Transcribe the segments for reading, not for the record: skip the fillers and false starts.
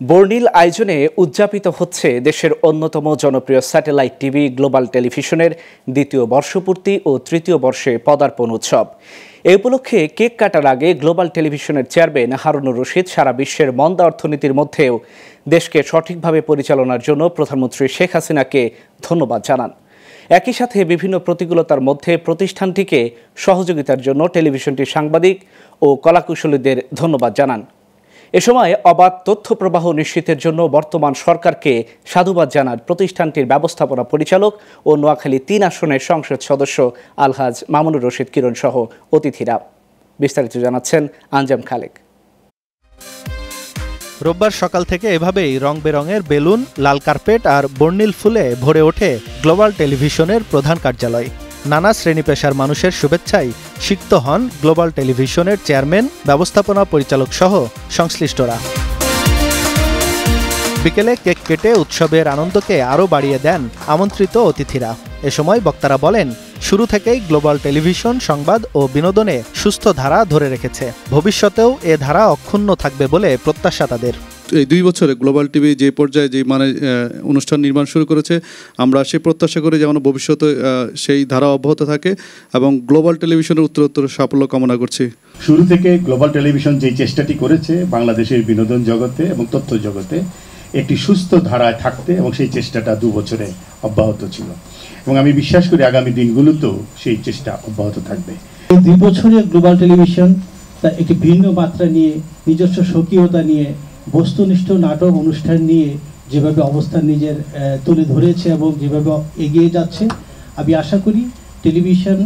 বর্ণিল আয়োজনে উদযাপিত হচ্ছে দেশের অন্যতম জনপ্রিয় স্যাটেলাইট টিভি গ্লোবাল টেলিভিশনের দ্বিতীয় বর্ষপূর্তি ও তৃতীয় বর্ষে পদার্পণ উৎসব। এ উপলক্ষে কেক কাটার আগে গ্লোবাল টেলিভিশনের চেয়ারম্যান হারুনুর রশিদ সারা বিশ্বের মন্দা অর্থনীতির মধ্যেও দেশকে সঠিকভাবে পরিচালনার জন্য প্রধানমন্ত্রী শেখ হাসিনাকে ধন্যবাদ জানান। একই সাথে বিভিন্ন প্রতিকূলতার মধ্যে প্রতিষ্ঠানটিকে সহযোগিতার জন্য টেলিভিশনটির সাংবাদিক ও কলাকুশলীদের ধন্যবাদ জানান। এ সময় অবাধ তথ্য প্রবাহ নিশ্চিতের জন্য বর্তমান সরকারকে সাধুবাদ জানান প্রতিষ্ঠানটির ব্যবস্থাপনা পরিচালক ও নোয়াখালী ৩ আসনের সংসদ সদস্য আলহাজ মামুনুর রশিদ কিরণ সহ অতিথিরা। বিস্তারিত জানাচ্ছেন আঞ্জাম খালেক। রোববার সকাল থেকে এভাবেই রং বেরঙের বেলুন, লাল কার্পেট আর বর্ণিল ফুলে ভরে ওঠে গ্লোবাল টেলিভিশনের প্রধান কার্যালয়। নানা শ্রেণী পেশার মানুষের শুভেচ্ছায় সিক্ত হন গ্লোবাল টেলিভিশনের চেয়ারম্যান, ব্যবস্থাপনা পরিচালক সহ সংশ্লিষ্টরা। বিকেলে কেক কেটে উৎসবের আনন্দকে আরও বাড়িয়ে দেন আমন্ত্রিত অতিথিরা। এ সময় বক্তারা বলেন, শুরু থেকেই গ্লোবাল টেলিভিশন সংবাদ ও বিনোদনে সুস্থ ধারা ধরে রেখেছে। ভবিষ্যতেও এ ধারা অক্ষুণ্ণ থাকবে বলে প্রত্যাশা তাদের। এই 2 বছরে গ্লোবাল টিভি যে পর্যায়ে যে অনুষ্ঠান নির্মাণ শুরু করেছে, আমরা সেই প্রত্যাশা করি যেমন ভবিষ্যতে সেই ধারা অব্যাহত থাকে এবং গ্লোবাল টেলিভিশনের উত্তরোত্তর সাফল্য কামনা করছি। শুরু থেকে গ্লোবাল টেলিভিশন যে চেষ্টাটি করেছে বাংলাদেশের বিনোদন জগতে এবং তথ্য জগতে একটি সুস্থ ধারায় থাকতে, এবং সেই চেষ্টাটা 2 বছরে অব্যাহত ছিল এবং আমি বিশ্বাস করি আগামী দিনগুলোতেও সেই চেষ্টা অব্যাহত থাকবে। এই 2 বছরে গ্লোবাল টেলিভিশন একটি ভিন্ন মাত্রা নিয়ে, নিজস্ব স্বকীয়তা নিয়ে, বস্তুনিষ্ঠ নাটক অনুষ্ঠান নিয়ে যেভাবে অবস্থান নিজের তুলে ধরেছে এবং যেভাবে এগিয়ে যাচ্ছে, আমি আশা করি টেলিভিশন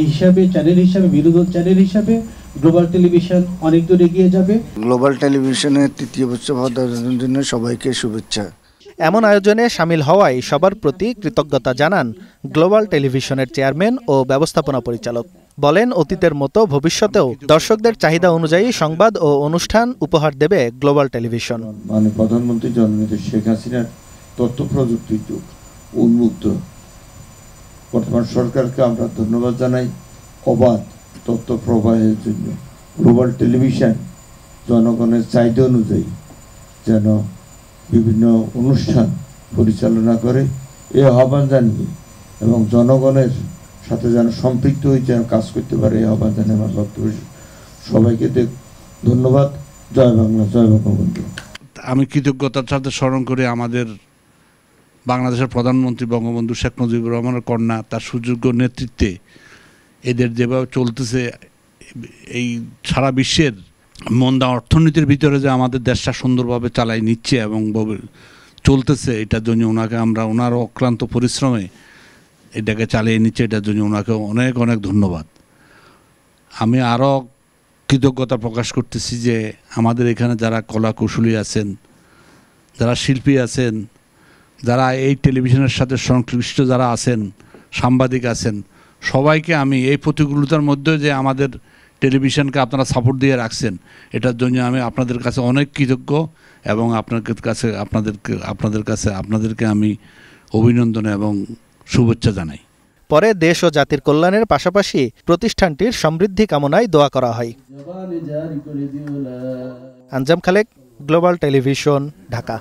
হিসাবে, চ্যানেল হিসাবে, বিনোদন চ্যানেল হিসাবে গ্লোবাল টেলিভিশন অনেক দূর এগিয়ে যাবে। গ্লোবাল টেলিভিশনের 3য় বর্ষ পদার্পণের জন্য সবাইকে শুভেচ্ছা। এমন আয়োজনে সামিল হওয়ায় সবার প্রতি কৃতজ্ঞতা জানান গ্লোবাল টেলিভিশনের চেয়ারম্যান ও ব্যবস্থাপনা পরিচালক। বলেন, অতীতের মতো ভবিষ্যতেও দর্শকদের চাহিদা অনুযায়ী সংবাদ ও অনুষ্ঠান উপহার দেবে গ্লোবাল টেলিভিশন। মাননীয় প্রধানমন্ত্রী জননেত্রী শেখ হাসিনার তথ্য প্রযুক্তির যুগ উন্মুক্ত। বর্তমান সরকারকে আমরা ধন্যবাদ জানাই অবাধ তথ্য প্রবাহের জন্য। গ্লোবাল টেলিভিশন জনগণের চাহিদা অনুযায়ী যেন বিভিন্ন অনুষ্ঠান পরিচালনা করে এই আহ্বান জানিয়ে, এবং জনগণের সাথে যেন সম্পৃক্ত হয়ে যেন কাজ করতে পারে এই আহ্বান জানিয়ে আমার বক্তব্য। সবাইকে ধন্যবাদ। জয় বাংলা, জয় বঙ্গবন্ধু। আমি কৃতজ্ঞতার সাথে স্মরণ করি আমাদের বাংলাদেশের প্রধানমন্ত্রী বঙ্গবন্ধু শেখ মুজিবুর রহমানের কন্যা, তার সুযোগ্য নেতৃত্বে এদের যেভাবে চলতেছে এই সারা বিশ্বের মন্দা অর্থনীতির ভিতরে যে আমাদের দেশটা সুন্দরভাবে চালাই নিচ্ছে এবং চলতেছে, এটার জন্য ওনার অক্লান্ত পরিশ্রমে এটাকে চালিয়ে নিচ্ছে, এটার জন্য ওনাকে অনেক অনেক ধন্যবাদ। আমি আরও কৃতজ্ঞতা প্রকাশ করতেছি যে আমাদের এখানে যারা কলা কৌশলী আছেন, যারা শিল্পী আছেন, যারা এই টেলিভিশনের সাথে সংশ্লিষ্ট যারা আছেন, সাংবাদিক আছেন, সবাইকে আমি এই প্রতিকূলতার মধ্যে যে আমাদের টেলিভিশনকে আপনারা সাপোর্ট দিয়ে রাখছেন, এটার জন্য আমি আপনাদের কাছে অনেক কৃতজ্ঞ এবং আপনাদেরকে আমি অভিনন্দন এবং শুভেচ্ছা জানাই। পরে দেশ ও জাতির কল্যাণের পাশাপাশি প্রতিষ্ঠানটির সমৃদ্ধি কামনায় দোয়া করা হয়। আঞ্জাম খালেক, গ্লোবাল টেলিভিশন, ঢাকা।